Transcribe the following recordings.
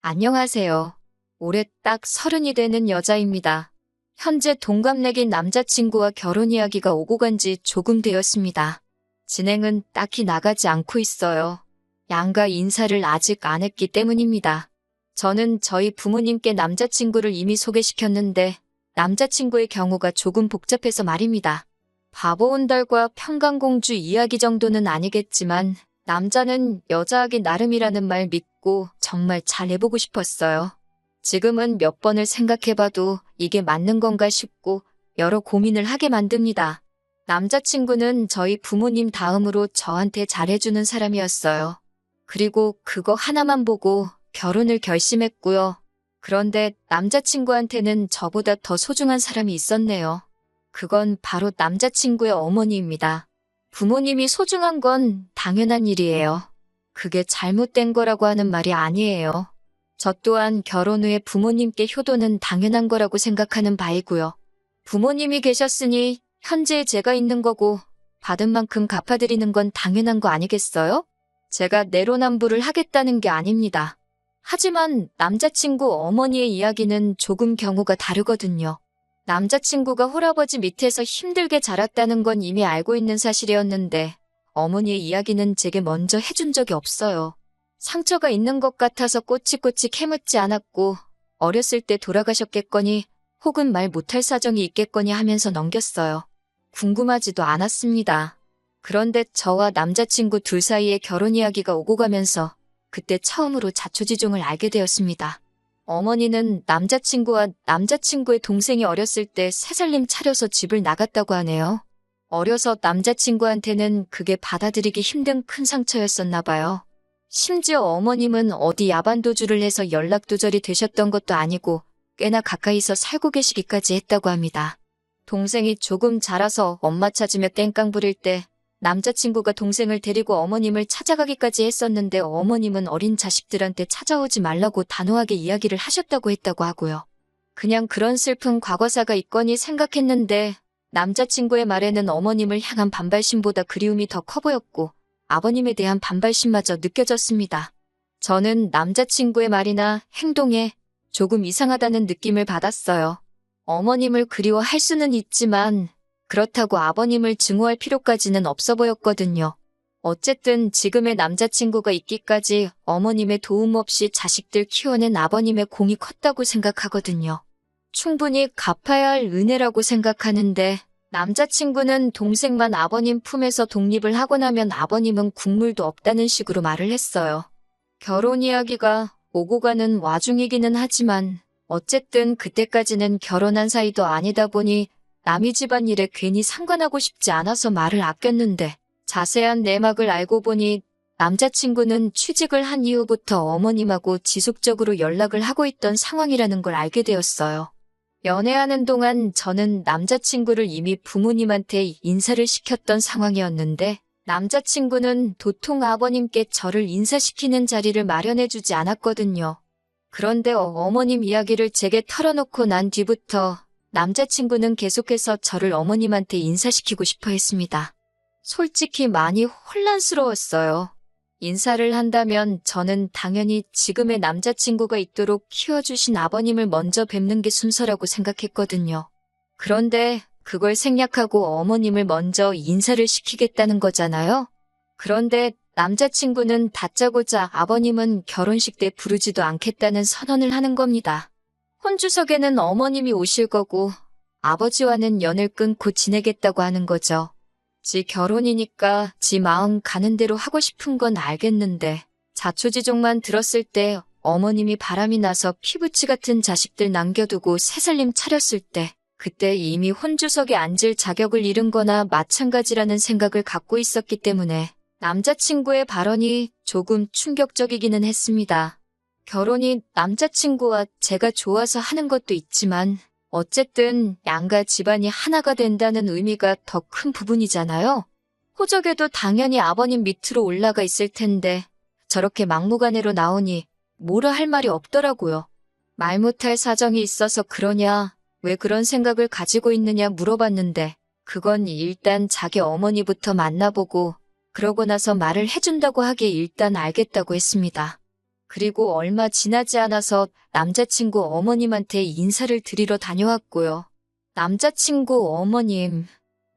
안녕하세요. 올해 딱 30이 되는 여자입니다. 현재 동갑내긴 남자친구와 결혼 이야기가 오고 간 지 조금 되었습니다. 진행은 딱히 나가지 않고 있어요. 양가 인사를 아직 안 했기 때문입니다. 저는 저희 부모님께 남자친구를 이미 소개시켰는데 남자친구의 경우가 조금 복잡해서 말입니다. 바보 온달과 평강공주 이야기 정도는 아니겠지만 남자는 여자하기 나름이라는 말 믿고 정말 잘 해보고 싶었어요. 지금은 몇 번을 생각해봐도 이게 맞는 건가 싶고 여러 고민을 하게 만듭니다. 남자친구는 저희 부모님 다음으로 저한테 잘해주는 사람이었어요. 그리고 그거 하나만 보고 결혼을 결심했고요. 그런데 남자친구한테는 저보다 더 소중한 사람이 있었네요. 그건 바로 남자친구의 어머니입니다. 부모님이 소중한 건 당연한 일이에요. 그게 잘못된 거라고 하는 말이 아니에요. 저 또한 결혼 후에 부모님께 효도는 당연한 거라고 생각하는 바이고요. 부모님이 계셨으니 현재 제가 있는 거고 받은 만큼 갚아드리는 건 당연한 거 아니겠어요? 제가 내로남불을 하겠다는 게 아닙니다. 하지만 남자친구 어머니의 이야기는 조금 경우가 다르거든요. 남자친구가 홀아버지 밑에서 힘들게 자랐다는 건 이미 알고 있는 사실이었는데 어머니의 이야기는 제게 먼저 해준 적이 없어요. 상처가 있는 것 같아서 꼬치꼬치 캐묻지 않았고 어렸을 때 돌아가셨겠거니 혹은 말 못할 사정이 있겠거니 하면서 넘겼어요. 궁금하지도 않았습니다. 그런데 저와 남자친구 둘 사이에 결혼 이야기가 오고 가면서 그때 처음으로 자초지종을 알게 되었습니다. 어머니는 남자친구와 남자친구의 동생이 어렸을 때 새살림 차려서 집을 나갔다고 하네요. 어려서 남자친구한테는 그게 받아들이기 힘든 큰 상처였었나 봐요. 심지어 어머님은 어디 야반도주를 해서 연락두절이 되셨던 것도 아니고 꽤나 가까이서 살고 계시기까지 했다고 합니다. 동생이 조금 자라서 엄마 찾으며 땡깡 부릴 때 남자친구가 동생을 데리고 어머님을 찾아가기까지 했었는데 어머님은 어린 자식들한테 찾아오지 말라고 단호하게 이야기를 하셨다고 했다고 하고요. 그냥 그런 슬픈 과거사가 있거니 생각했는데 남자친구의 말에는 어머님을 향한 반발심보다 그리움이 더 커 보였고 아버님에 대한 반발심마저 느껴졌습니다. 저는 남자친구의 말이나 행동에 조금 이상하다는 느낌을 받았어요. 어머님을 그리워할 수는 있지만 그렇다고 아버님을 증오할 필요까지는 없어 보였거든요. 어쨌든 지금의 남자친구가 있기까지 어머님의 도움 없이 자식들 키워낸 아버님의 공이 컸다고 생각하거든요. 충분히 갚아야 할 은혜라고 생각하는데 남자친구는 동생만 아버님 품에서 독립을 하고 나면 아버님은 국물도 없다는 식으로 말을 했어요. 결혼 이야기가 오고 가는 와중이기는 하지만 어쨌든 그때까지는 결혼한 사이도 아니다 보니 남의 집안일에 괜히 상관하고 싶지 않아서 말을 아꼈는데 자세한 내막을 알고 보니 남자친구는 취직을 한 이후부터 어머님하고 지속적으로 연락을 하고 있던 상황이라는 걸 알게 되었어요. 연애하는 동안 저는 남자친구를 이미 부모님한테 인사를 시켰던 상황이었는데 남자친구는 도통 아버님께 저를 인사시키는 자리를 마련해주지 않았거든요. 그런데 어머님 이야기를 제게 털어놓고 난 뒤부터 남자친구는 계속해서 저를 어머님한테 인사시키고 싶어 했습니다. 솔직히 많이 혼란스러웠어요. 인사를 한다면 저는 당연히 지금의 남자친구가 있도록 키워주신 아버님을 먼저 뵙는 게 순서라고 생각했거든요. 그런데 그걸 생략하고 어머님을 먼저 인사를 시키겠다는 거잖아요. 그런데 남자친구는 다짜고짜 아버님은 결혼식 때 부르지도 않겠다는 선언을 하는 겁니다. 혼주석에는 어머님이 오실 거고 아버지와는 연을 끊고 지내겠다고 하는 거죠. 지 결혼이니까 지 마음 가는 대로 하고 싶은 건 알겠는데 자초지종만 들었을 때 어머님이 바람이 나서 피부치 같은 자식들 남겨두고 새살림 차렸을 때 그때 이미 혼주석에 앉을 자격을 잃은 거나 마찬가지라는 생각을 갖고 있었기 때문에 남자친구의 발언이 조금 충격적이기는 했습니다. 결혼이 남자친구와 제가 좋아서 하는 것도 있지만 어쨌든 양가 집안이 하나가 된다는 의미가 더 큰 부분이잖아요. 호적에도 당연히 아버님 밑으로 올라가 있을 텐데 저렇게 막무가내로 나오니 뭐라 할 말이 없더라고요. 말 못할 사정이 있어서 그러냐, 왜 그런 생각을 가지고 있느냐 물어봤는데 그건 일단 자기 어머니부터 만나보고 그러고 나서 말을 해준다고 하기에 일단 알겠다고 했습니다. 그리고 얼마 지나지 않아서 남자친구 어머님한테 인사를 드리러 다녀왔고요. 남자친구 어머님,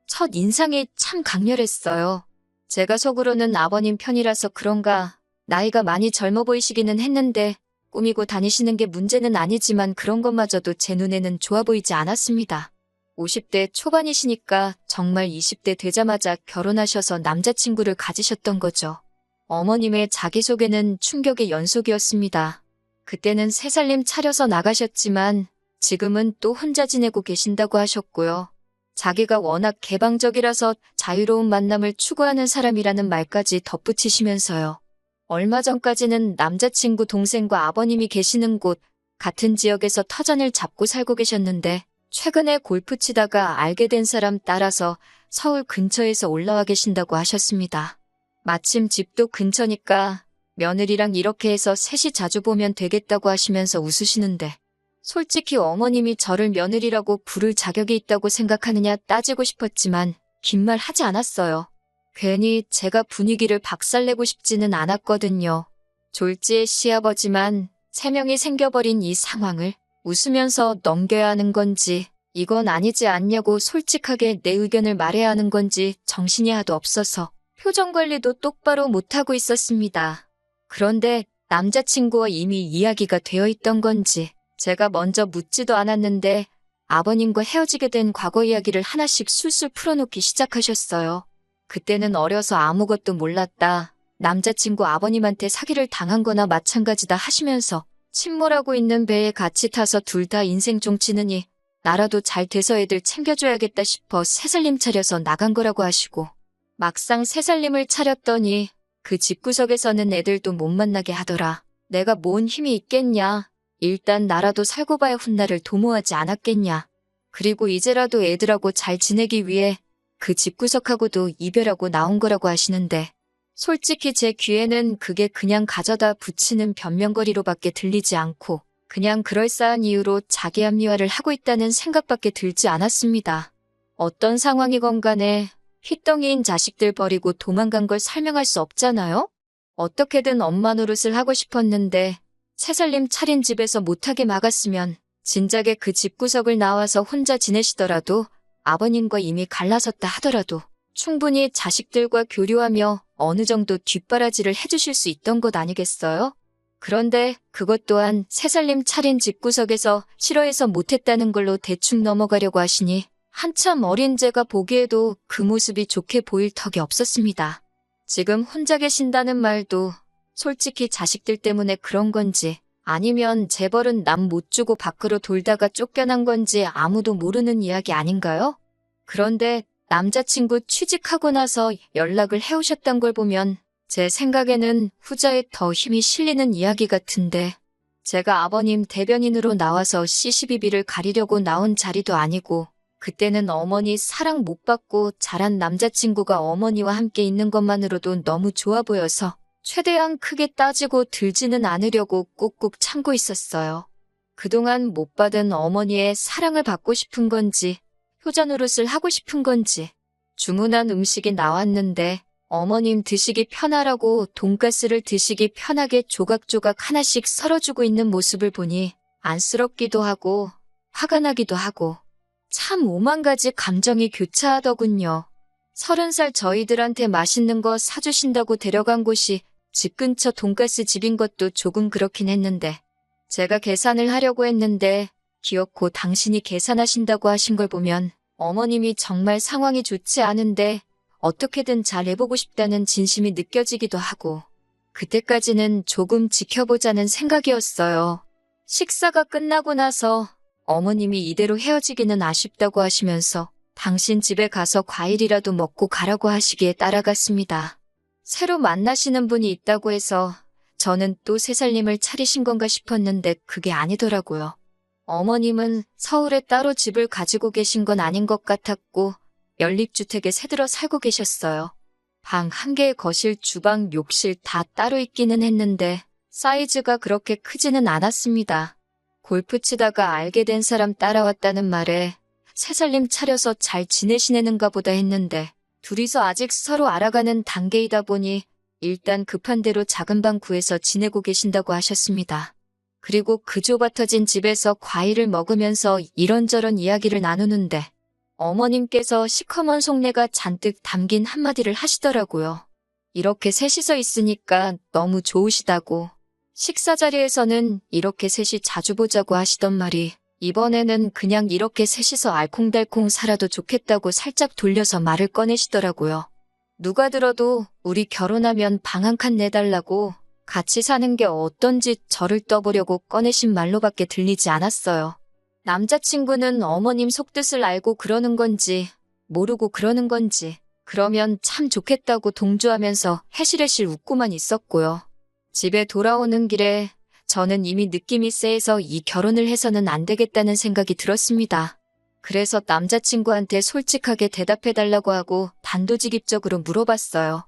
첫 인상이 참 강렬했어요. 제가 속으로는 아버님 편이라서 그런가 나이가 많이 젊어 보이시기는 했는데 꾸미고 다니시는 게 문제는 아니지만 그런 것마저도 제 눈에는 좋아 보이지 않았습니다. 50대 초반이시니까 정말 20대 되자마자 결혼하셔서 남자친구를 가지셨던 거죠. 어머님의 자기소개는 충격의 연속이었습니다. 그때는 새 살림 차려서 나가셨지만 지금은 또 혼자 지내고 계신다고 하셨고요. 자기가 워낙 개방적이라서 자유로운 만남을 추구하는 사람이라는 말까지 덧붙이시면서요. 얼마 전까지는 남자친구 동생과 아버님이 계시는 곳 같은 지역에서 터전을 잡고 살고 계셨는데 최근에 골프 치다가 알게 된 사람 따라서 서울 근처에서 올라와 계신다고 하셨습니다. 마침 집도 근처니까 며느리랑 이렇게 해서 셋이 자주 보면 되겠다고 하시면서 웃으시는데 솔직히 어머님이 저를 며느리라고 부를 자격이 있다고 생각하느냐 따지고 싶었지만 긴 말 하지 않았어요. 괜히 제가 분위기를 박살내고 싶지는 않았거든요. 졸지의 시아버지만 3명이 생겨버린 이 상황을 웃으면서 넘겨야 하는 건지 이건 아니지 않냐고 솔직하게 내 의견을 말해야 하는 건지 정신이 하도 없어서 표정 관리도 똑바로 못하고 있었습니다. 그런데 남자친구와 이미 이야기가 되어 있던 건지 제가 먼저 묻지도 않았는데 아버님과 헤어지게 된 과거 이야기를 하나씩 술술 풀어놓기 시작하셨어요. 그때는 어려서 아무것도 몰랐다. 남자친구 아버님한테 사기를 당한 거나 마찬가지다 하시면서 침몰하고 있는 배에 같이 타서 둘 다 인생 종치느니 나라도 잘 돼서 애들 챙겨줘야겠다 싶어 새살림 차려서 나간 거라고 하시고 막상 새살림을 차렸더니 그 집구석에서는 애들도 못 만나게 하더라. 내가 뭔 힘이 있겠냐. 일단 나라도 살고 봐야 훗날을 도모하지 않았겠냐. 그리고 이제라도 애들하고 잘 지내기 위해 그 집구석하고도 이별하고 나온 거라고 하시는데 솔직히 제 귀에는 그게 그냥 가져다 붙이는 변명거리로밖에 들리지 않고 그냥 그럴싸한 이유로 자기 합리화를 하고 있다는 생각밖에 들지 않았습니다. 어떤 상황이건 간에 휘덩이인 자식들 버리고 도망간 걸 설명할 수 없잖아요? 어떻게든 엄마 노릇을 하고 싶었는데 새살림 차린 집에서 못하게 막았으면 진작에 그 집구석을 나와서 혼자 지내시더라도 아버님과 이미 갈라섰다 하더라도 충분히 자식들과 교류하며 어느 정도 뒷바라지를 해주실 수 있던 것 아니겠어요? 그런데 그것 또한 새살림 차린 집구석에서 싫어해서 못했다는 걸로 대충 넘어가려고 하시니 한참 어린 제가 보기에도 그 모습이 좋게 보일 턱이 없었습니다. 지금 혼자 계신다는 말도 솔직히 자식들 때문에 그런 건지 아니면 재벌은 남 못 주고 밖으로 돌다가 쫓겨난 건지 아무도 모르는 이야기 아닌가요? 그런데 남자친구 취직하고 나서 연락을 해오셨던 걸 보면 제 생각에는 후자에 더 힘이 실리는 이야기 같은데 제가 아버님 대변인으로 나와서 시시비비를 가리려고 나온 자리도 아니고 그때는 어머니 사랑 못 받고 자란 남자친구가 어머니와 함께 있는 것만으로도 너무 좋아 보여서 최대한 크게 따지고 들지는 않으려고 꾹꾹 참고 있었어요. 그동안 못 받은 어머니의 사랑을 받고 싶은 건지 효자 노릇을 하고 싶은 건지 주문한 음식이 나왔는데 어머님 드시기 편하라고 돈가스를 드시기 편하게 조각조각 하나씩 썰어주고 있는 모습을 보니 안쓰럽기도 하고 화가 나기도 하고 참 오만 가지 감정이 교차하더군요. 30살 저희들한테 맛있는 거 사주신다고 데려간 곳이 집 근처 돈가스 집인 것도 조금 그렇긴 했는데 제가 계산을 하려고 했는데 기어코 당신이 계산하신다고 하신 걸 보면 어머님이 정말 상황이 좋지 않은데 어떻게든 잘 해보고 싶다는 진심이 느껴지기도 하고 그때까지는 조금 지켜보자는 생각이었어요. 식사가 끝나고 나서 어머님이 이대로 헤어지기는 아쉽다고 하시면서 당신 집에 가서 과일이라도 먹고 가라고 하시기에 따라갔습니다. 새로 만나시는 분이 있다고 해서 저는 또 새살림을 차리신 건가 싶었는데 그게 아니더라고요. 어머님은 서울에 따로 집을 가지고 계신 건 아닌 것 같았고 연립주택에 새들어 살고 계셨어요. 방 1개의 거실, 주방, 욕실 다 따로 있기는 했는데 사이즈가 그렇게 크지는 않았습니다. 골프 치다가 알게 된 사람 따라왔다는 말에 새살림 차려서 잘 지내시는가 보다 했는데 둘이서 아직 서로 알아가는 단계이다 보니 일단 급한 대로 작은 방 구해서 지내고 계신다고 하셨습니다. 그리고 그 좁아터진 집에서 과일을 먹으면서 이런저런 이야기를 나누는데 어머님께서 시커먼 속내가 잔뜩 담긴 한마디를 하시더라고요. 이렇게 셋이서 있으니까 너무 좋으시다고. 식사 자리에서는 이렇게 셋이 자주 보자고 하시던 말이 이번에는 그냥 이렇게 셋이서 알콩달콩 살아도 좋겠다고 살짝 돌려서 말을 꺼내시더라고요. 누가 들어도 우리 결혼하면 방 한 칸 내달라고 같이 사는 게 어떤지 저를 떠보려고 꺼내신 말로밖에 들리지 않았어요. 남자친구는 어머님 속뜻을 알고 그러는 건지 모르고 그러는 건지 그러면 참 좋겠다고 동조하면서 해실해실 웃고만 있었고요. 집에 돌아오는 길에 저는 이미 느낌이 쎄해서 이 결혼을 해서는 안 되겠다는 생각이 들었습니다. 그래서 남자친구한테 솔직하게 대답해달라고 하고 단도직입적으로 물어봤어요.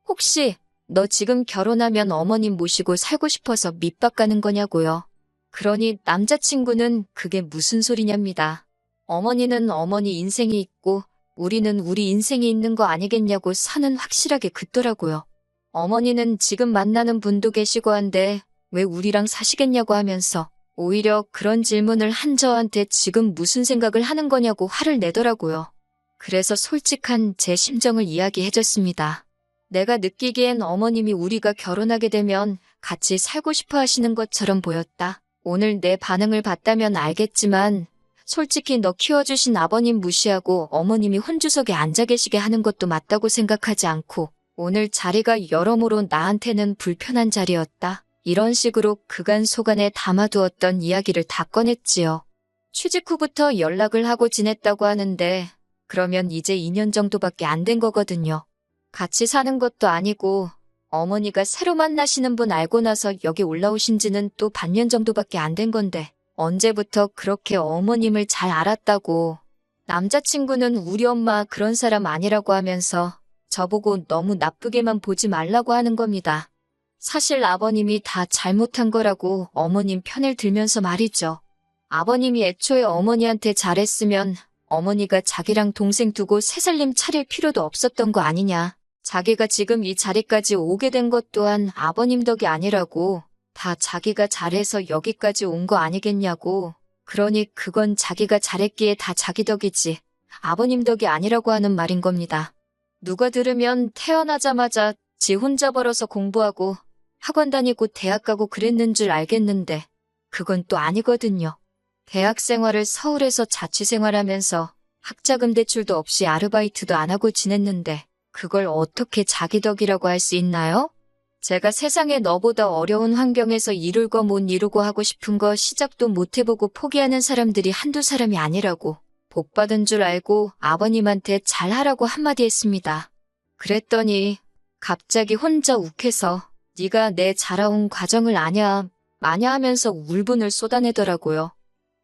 혹시 너 지금 결혼하면 어머님 모시고 살고 싶어서 밑밥 가는 거냐고요. 그러니 남자친구는 그게 무슨 소리냐입니다. 어머니는 어머니 인생이 있고 우리는 우리 인생이 있는 거 아니겠냐고 선은 확실하게 긋더라고요. 어머니는 지금 만나는 분도 계시고 한데 왜 우리랑 사시겠냐고 하면서 오히려 그런 질문을 한 저한테 지금 무슨 생각을 하는 거냐고 화를 내더라고요. 그래서 솔직한 제 심정을 이야기해줬습니다. 내가 느끼기엔 어머님이 우리가 결혼하게 되면 같이 살고 싶어 하시는 것처럼 보였다. 오늘 내 반응을 봤다면 알겠지만 솔직히 너 키워주신 아버님 무시하고 어머님이 혼주석에 앉아 계시게 하는 것도 맞다고 생각하지 않고 오늘 자리가 여러모로 나한테는 불편한 자리였다. 이런 식으로 그간 속안에 담아두었던 이야기를 다 꺼냈지요. 취직 후부터 연락을 하고 지냈다고 하는데 그러면 이제 2년 정도밖에 안 된 거거든요. 같이 사는 것도 아니고 어머니가 새로 만나시는 분 알고 나서 여기 올라오신 지는 또 반년 정도밖에 안 된 건데 언제부터 그렇게 어머님을 잘 알았다고. 남자친구는 우리 엄마 그런 사람 아니라고 하면서 저보고 너무 나쁘게만 보지 말라고 하는 겁니다. 사실 아버님이 다 잘못한 거라고 어머님 편을 들면서 말이죠. 아버님이 애초에 어머니한테 잘했으면 어머니가 자기랑 동생 두고 새살림 차릴 필요도 없었던 거 아니냐. 자기가 지금 이 자리까지 오게 된 것 또한 아버님 덕이 아니라고. 다 자기가 잘해서 여기까지 온 거 아니겠냐고. 그러니 그건 자기가 잘했기에 다 자기 덕이지 아버님 덕이 아니라고 하는 말인 겁니다. 누가 들으면 태어나자마자 지 혼자 벌어서 공부하고 학원 다니고 대학 가고 그랬는 줄 알겠는데 그건 또 아니거든요. 대학 생활을 서울에서 자취생활하면서 학자금 대출도 없이 아르바이트도 안 하고 지냈는데 그걸 어떻게 자기 덕이라고 할 수 있나요? 제가 세상에 너보다 어려운 환경에서 이룰고 못 이루고 하고 싶은 거 시작도 못 해보고 포기하는 사람들이 한두 사람이 아니라고 복 받은 줄 알고 아버님한테 잘하라고 한마디 했습니다. 그랬더니 갑자기 혼자 욱해서 네가 내 자라온 과정을 아냐 마냐 하면서 울분을 쏟아내더라고요.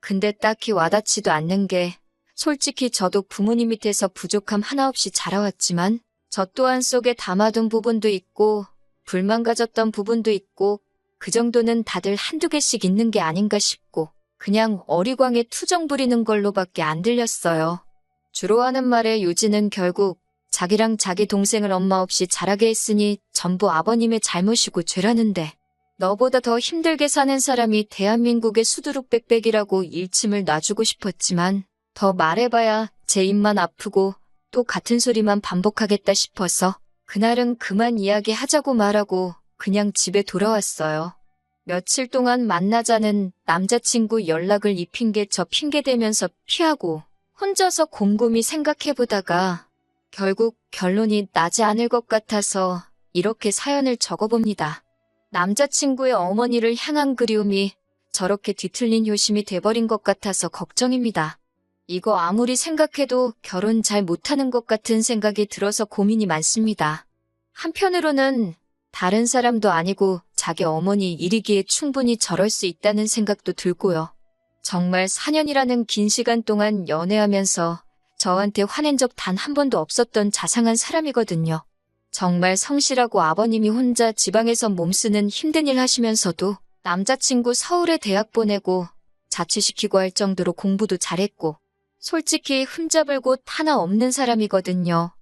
근데 딱히 와닿지도 않는 게 솔직히 저도 부모님 밑에서 부족함 하나 없이 자라왔지만 저 또한 속에 담아둔 부분도 있고 불만 가졌던 부분도 있고 그 정도는 다들 한두 개씩 있는 게 아닌가 싶고 그냥 어리광에 투정 부리는 걸로밖에 안 들렸어요. 주로 하는 말에 요지는 결국 자기랑 자기 동생을 엄마 없이 자라게 했으니 전부 아버님의 잘못이고 죄라는데 너보다 더 힘들게 사는 사람이 대한민국의 수두룩백백이라고 일침을 놔주고 싶었지만 더 말해봐야 제 입만 아프고 또 같은 소리만 반복하겠다 싶어서 그날은 그만 이야기하자고 말하고 그냥 집에 돌아왔어요. 며칠 동안 만나자는 남자친구 연락을 이 핑계 저 핑계 대면서 피하고 혼자서 곰곰이 생각해보다가 결국 결론이 나지 않을 것 같아서 이렇게 사연을 적어봅니다. 남자친구의 어머니를 향한 그리움이 저렇게 뒤틀린 효심이 돼버린 것 같아서 걱정입니다. 이거 아무리 생각해도 결혼 잘 못하는 것 같은 생각이 들어서 고민이 많습니다. 한편으로는 다른 사람도 아니고 자기 어머니 일이기에 충분히 저럴 수 있다는 생각도 들고요. 정말 4년이라는 긴 시간 동안 연애하면서 저한테 화낸 적 단 한 번도 없었던 자상한 사람이거든요. 정말 성실하고 아버님이 혼자 지방에서 몸쓰는 힘든 일 하시면서도 남자친구 서울에 대학 보내고 자취시키고 할 정도로 공부도 잘했고 솔직히 흠잡을 곳 하나 없는 사람이거든요.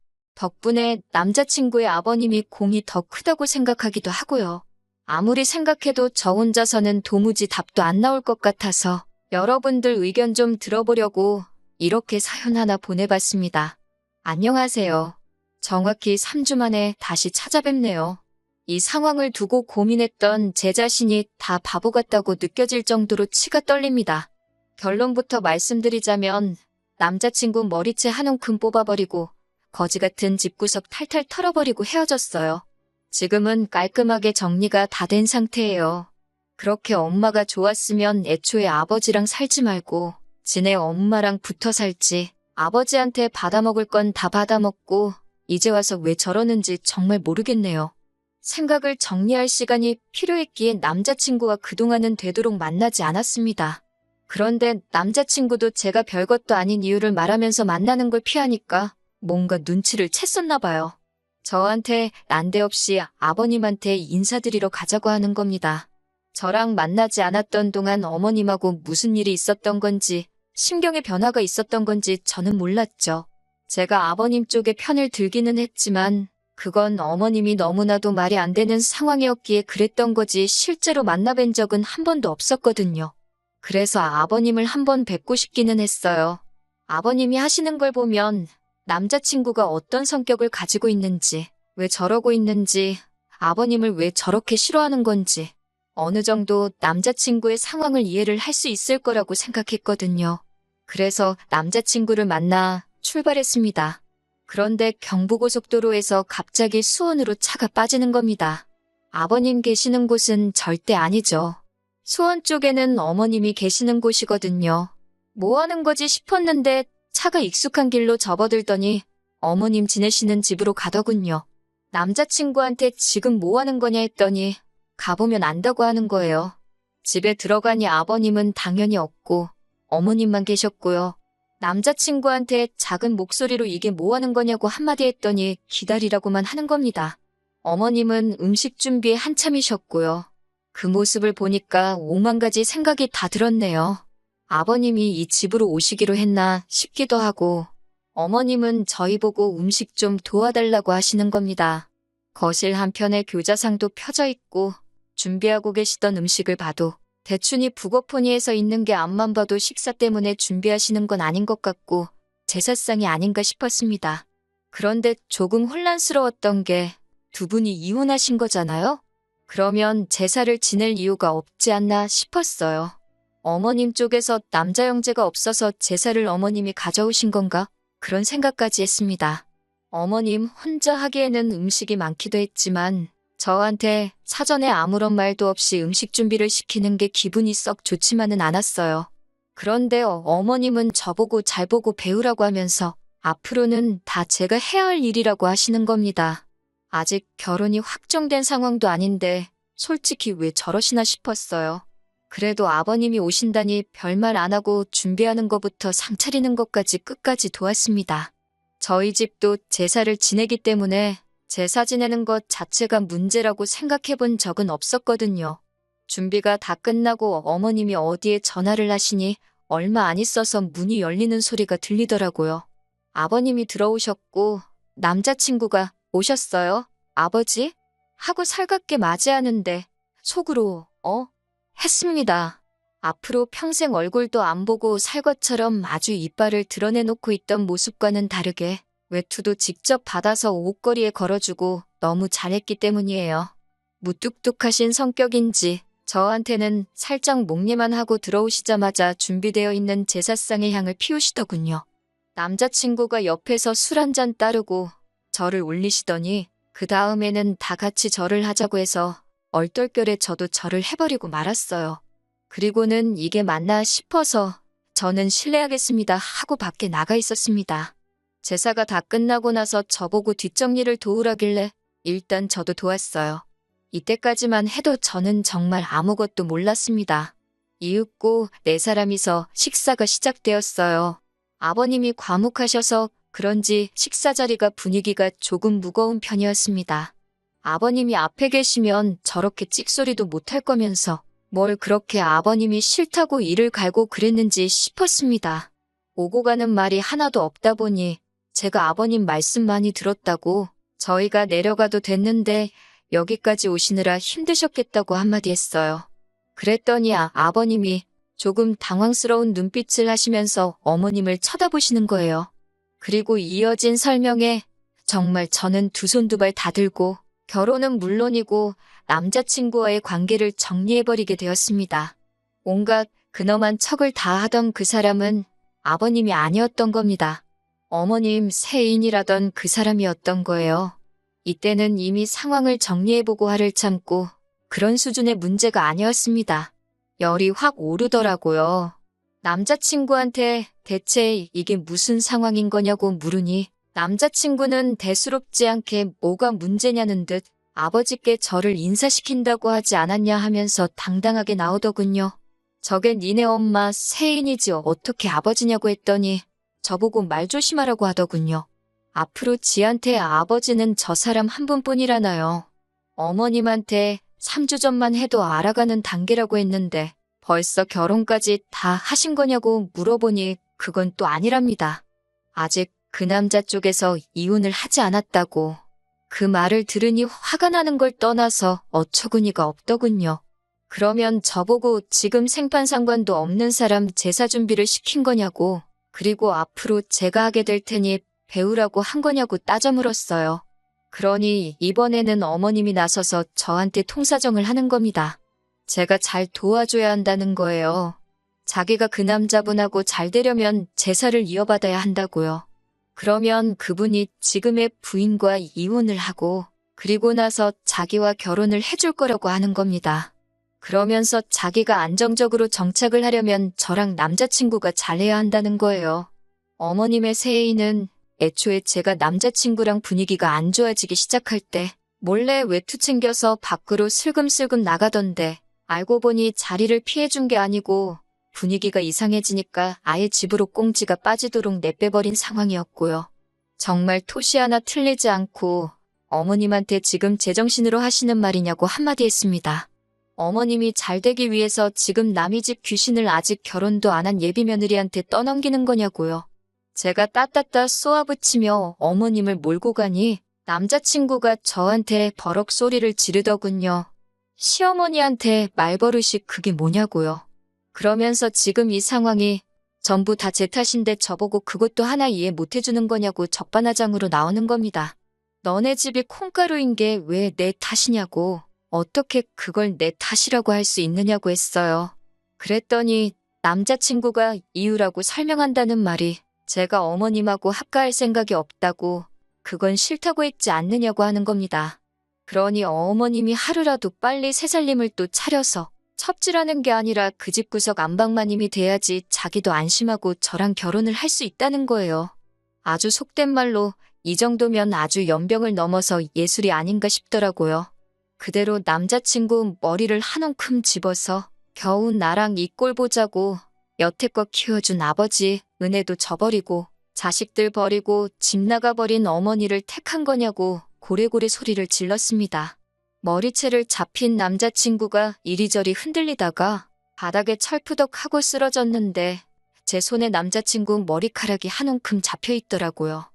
덕분에 남자친구의 아버님이 공이 더 크다고 생각하기도 하고요. 아무리 생각해도 저 혼자서는 도무지 답도 안 나올 것 같아서 여러분들 의견 좀 들어보려고 이렇게 사연 하나 보내봤습니다. 안녕하세요. 정확히 3주 만에 다시 찾아뵙네요. 이 상황을 두고 고민했던 제 자신이 다 바보 같다고 느껴질 정도로 치가 떨립니다. 결론부터 말씀드리자면 남자친구 머리채 한 움큼 뽑아버리고 거지 같은 집구석 탈탈 털어버리고 헤어졌어요. 지금은 깔끔하게 정리가 다 된 상태예요. 그렇게 엄마가 좋았으면 애초에 아버지랑 살지 말고 지네 엄마랑 붙어 살지. 아버지한테 받아먹을 건 다 받아먹고 이제 와서 왜 저러는지 정말 모르겠네요. 생각을 정리할 시간이 필요했기에 남자친구와 그동안은 되도록 만나지 않았습니다. 그런데 남자친구도 제가 별것도 아닌 이유를 말하면서 만나는 걸 피하니까 뭔가 눈치를 챘었나 봐요. 저한테 난데없이 아버님한테 인사드리러 가자고 하는 겁니다. 저랑 만나지 않았던 동안 어머님하고 무슨 일이 있었던 건지 심경의 변화가 있었던 건지 저는 몰랐죠. 제가 아버님 쪽에 편을 들기는 했지만 그건 어머님이 너무나도 말이 안 되는 상황이었기에 그랬던 거지 실제로 만나뵌 적은 한 번도 없었거든요. 그래서 아버님을 한번 뵙고 싶기는 했어요. 아버님이 하시는 걸 보면 남자친구가 어떤 성격을 가지고 있는지, 왜 저러고 있는지, 아버님을 왜 저렇게 싫어하는 건지 어느 정도 남자친구의 상황을 이해를 할 수 있을 거라고 생각했거든요. 그래서 남자친구를 만나 출발했습니다. 그런데 경부고속도로에서 갑자기 수원으로 차가 빠지는 겁니다. 아버님 계시는 곳은 절대 아니죠. 수원 쪽에는 어머님이 계시는 곳이거든요. 뭐 하는 거지 싶었는데 차가 익숙한 길로 접어들더니 어머님 지내시는 집으로 가더군요. 남자친구한테 지금 뭐 하는 거냐 했더니 가보면 안다고 하는 거예요. 집에 들어가니 아버님은 당연히 없고 어머님만 계셨고요. 남자친구한테 작은 목소리로 이게 뭐 하는 거냐고 한마디 했더니 기다리라고만 하는 겁니다. 어머님은 음식 준비에 한참이셨고요. 그 모습을 보니까 5만 가지 생각이 다 들었네요. 아버님이 이 집으로 오시기로 했나 싶기도 하고 어머님은 저희 보고 음식 좀 도와달라고 하시는 겁니다. 거실 한편에 교자상도 펴져 있고 준비하고 계시던 음식을 봐도 대충이 북어포니에서 있는 게 앞만 봐도 식사 때문에 준비하시는 건 아닌 것 같고 제사상이 아닌가 싶었습니다. 그런데 조금 혼란스러웠던 게 두 분이 이혼하신 거잖아요? 그러면 제사를 지낼 이유가 없지 않나 싶었어요. 어머님 쪽에서 남자 형제가 없어서 제사를 어머님이 가져오신 건가? 그런 생각까지 했습니다. 어머님 혼자 하기에는 음식이 많기도 했지만 저한테 사전에 아무런 말도 없이 음식 준비를 시키는 게 기분이 썩 좋지만은 않았어요. 그런데 어머님은 저보고 잘 보고 배우라고 하면서 앞으로는 다 제가 해야 할 일이라고 하시는 겁니다. 아직 결혼이 확정된 상황도 아닌데 솔직히 왜 저러시나 싶었어요. 그래도 아버님이 오신다니 별말 안 하고 준비하는 것부터 상 차리는 것까지 끝까지 도왔습니다. 저희 집도 제사를 지내기 때문에 제사 지내는 것 자체가 문제라고 생각해 본 적은 없었거든요. 준비가 다 끝나고 어머님이 어디에 전화를 하시니 얼마 안 있어서 문이 열리는 소리가 들리더라고요. 아버님이 들어오셨고 남자친구가 오셨어요? 아버지? 하고 살갑게 맞이하는데 속으로 했습니다. 앞으로 평생 얼굴도 안 보고 살 것처럼 아주 이빨을 드러내놓고 있던 모습과는 다르게 외투도 직접 받아서 옷걸이에 걸어주고 너무 잘했기 때문이에요. 무뚝뚝하신 성격인지 저한테는 살짝 목례만 하고 들어오시자마자 준비되어 있는 제사상의 향을 피우시더군요. 남자친구가 옆에서 술 한 잔 따르고 저를 올리시더니 그 다음에는 다 같이 절을 하자고 해서 얼떨결에 저도 절을 해버리고 말았어요. 그리고는 이게 맞나 싶어서 저는 실례하겠습니다 하고 밖에 나가 있었습니다. 제사가 다 끝나고 나서 저보고 뒷정리를 도우라길래 일단 저도 도왔어요. 이때까지만 해도 저는 정말 아무것도 몰랐습니다. 이윽고 네 사람이서 식사가 시작되었어요. 아버님이 과묵하셔서 그런지 식사 자리가 분위기가 조금 무거운 편이었습니다. 아버님이 앞에 계시면 저렇게 찍소리도 못할 거면서 뭘 그렇게 아버님이 싫다고 이를 갈고 그랬는지 싶었습니다. 오고 가는 말이 하나도 없다 보니 제가 아버님 말씀 많이 들었다고 저희가 내려가도 됐는데 여기까지 오시느라 힘드셨겠다고 한마디 했어요. 그랬더니 아버님이 조금 당황스러운 눈빛을 하시면서 어머님을 쳐다보시는 거예요. 그리고 이어진 설명에 정말 저는 두 손 두 발 다 들고 결혼은 물론이고 남자친구와의 관계를 정리해버리게 되었습니다. 온갖 근엄한 척을 다 하던 그 사람은 아버님이 아니었던 겁니다. 어머님 세인이라던 그 사람이었던 거예요. 이때는 이미 상황을 정리해보고 화를 참고 그런 수준의 문제가 아니었습니다. 열이 확 오르더라고요. 남자친구한테 대체 이게 무슨 상황인 거냐고 물으니 남자친구는 대수롭지 않게 뭐가 문제냐는 듯 아버지께 저를 인사시킨다고 하지 않았냐 하면서 당당하게 나오더군요. 저게 니네 엄마 세인이지 어떻게 아버지냐고 했더니 저보고 말 조심하라고 하더군요. 앞으로 지한테 아버지는 저 사람 한 분뿐이라나요. 어머님한테 3주 전만 해도 알아가는 단계라고 했는데 벌써 결혼까지 다 하신 거냐고 물어보니 그건 또 아니랍니다. 아직 그 남자 쪽에서 이혼을 하지 않았다고. 그 말을 들으니 화가 나는 걸 떠나서 어처구니가 없더군요. 그러면 저보고 지금 생판상관도 없는 사람 제사 준비를 시킨 거냐고, 그리고 앞으로 제가 하게 될 테니 배우라고 한 거냐고 따져 물었어요. 그러니 이번에는 어머님이 나서서 저한테 통사정을 하는 겁니다. 제가 잘 도와줘야 한다는 거예요. 자기가 그 남자분하고 잘 되려면 제사를 이어받아야 한다고요. 그러면 그분이 지금의 부인과 이혼을 하고 그리고 나서 자기와 결혼을 해줄 거라고 하는 겁니다. 그러면서 자기가 안정적으로 정착을 하려면 저랑 남자친구가 잘해야 한다는 거예요. 어머님의 세인은 애초에 제가 남자친구랑 분위기가 안 좋아지기 시작할 때 몰래 외투 챙겨서 밖으로 슬금슬금 나가던데 알고 보니 자리를 피해준 게 아니고 분위기가 이상해지니까 아예 집으로 꽁지가 빠지도록 내빼버린 상황이었고요. 정말 토시 하나 틀리지 않고 어머님한테 지금 제정신으로 하시는 말이냐고 한마디 했습니다. 어머님이 잘 되기 위해서 지금 남의 집 귀신을 아직 결혼도 안 한 예비 며느리한테 떠넘기는 거냐고요. 제가 따따따 쏘아붙이며 어머님을 몰고 가니 남자친구가 저한테 버럭 소리를 지르더군요. 시어머니한테 말버릇이 그게 뭐냐고요. 그러면서 지금 이 상황이 전부 다 제 탓인데 저보고 그것도 하나 이해 못해주는 거냐고 적반하장으로 나오는 겁니다. 너네 집이 콩가루인 게 왜 내 탓이냐고. 어떻게 그걸 내 탓이라고 할 수 있느냐고 했어요. 그랬더니 남자친구가 이유라고 설명한다는 말이 제가 어머님하고 합가할 생각이 없다고 그건 싫다고 했지 않느냐고 하는 겁니다. 그러니 어머님이 하루라도 빨리 새살림을 또 차려서 첩질하는 게 아니라 그 집 구석 안방마님이 돼야지 자기도 안심하고 저랑 결혼을 할 수 있다는 거예요. 아주 속된 말로 이 정도면 아주 연병을 넘어서 예술이 아닌가 싶더라고요. 그대로 남자친구 머리를 한 움큼 집어서 겨우 나랑 이 꼴 보자고 여태껏 키워준 아버지 은혜도 저버리고 자식들 버리고 집 나가버린 어머니를 택한 거냐고 고래고래 소리를 질렀습니다. 머리채를 잡힌 남자친구가 이리저리 흔들리다가 바닥에 철푸덕하고 쓰러졌는데 제 손에 남자친구 머리카락이 한 움큼 잡혀 있더라고요.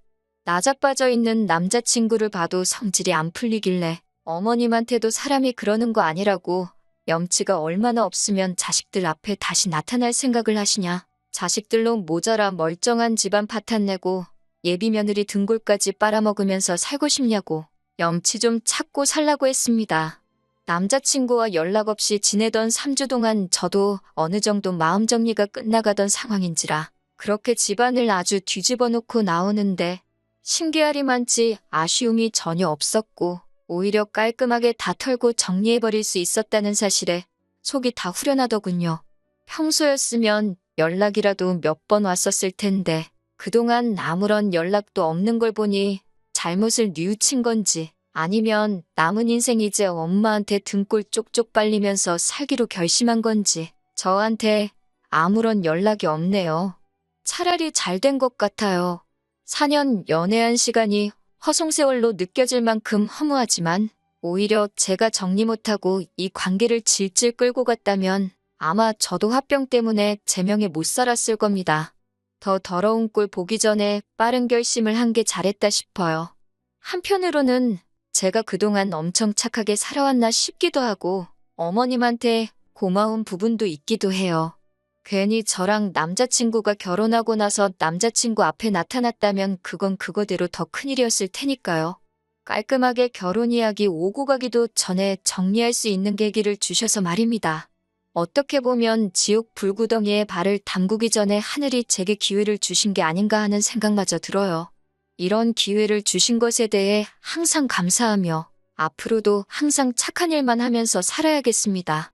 나자빠져 있는 남자친구를 봐도 성질이 안 풀리길래 어머님한테도 사람이 그러는 거 아니라고 염치가 얼마나 없으면 자식들 앞에 다시 나타날 생각을 하시냐. 자식들로 모자라 멀쩡한 집안 파탄내고 예비 며느리 등골까지 빨아먹으면서 살고 싶냐고 염치 좀 찾고 살라고 했습니다. 남자친구와 연락 없이 지내던 3주 동안 저도 어느 정도 마음 정리가 끝나가던 상황인지라 그렇게 집안을 아주 뒤집어 놓고 나오는데 신기하리만치 아쉬움이 전혀 없었고 오히려 깔끔하게 다 털고 정리해버릴 수 있었다는 사실에 속이 다 후련하더군요. 평소였으면 연락이라도 몇 번 왔었을 텐데 그동안 아무런 연락도 없는 걸 보니 잘못을 뉘우친 건지 아니면 남은 인생 이제 엄마한테 등골 쪽쪽 빨리면서 살기로 결심한 건지 저한테 아무런 연락이 없네요. 차라리 잘 된 것 같아요. 4년 연애한 시간이 허송세월로 느껴질 만큼 허무하지만 오히려 제가 정리 못하고 이 관계를 질질 끌고 갔다면 아마 저도 화병 때문에 제명에 못 살았을 겁니다. 더 더러운 꼴 보기 전에 빠른 결심을 한 게 잘했다 싶어요. 한편으로는 제가 그동안 엄청 착하게 살아왔나 싶기도 하고 어머님한테 고마운 부분도 있기도 해요. 괜히 저랑 남자친구가 결혼하고 나서 남자친구 앞에 나타났다면 그건 그거대로 더 큰일이었을 테니까요. 깔끔하게 결혼 이야기 오고 가기도 전에 정리할 수 있는 계기를 주셔서 말입니다. 어떻게 보면 지옥 불구덩이에 발을 담그기 전에 하늘이 제게 기회를 주신 게 아닌가 하는 생각마저 들어요. 이런 기회를 주신 것에 대해 항상 감사하며 앞으로도 항상 착한 일만 하면서 살아야겠습니다.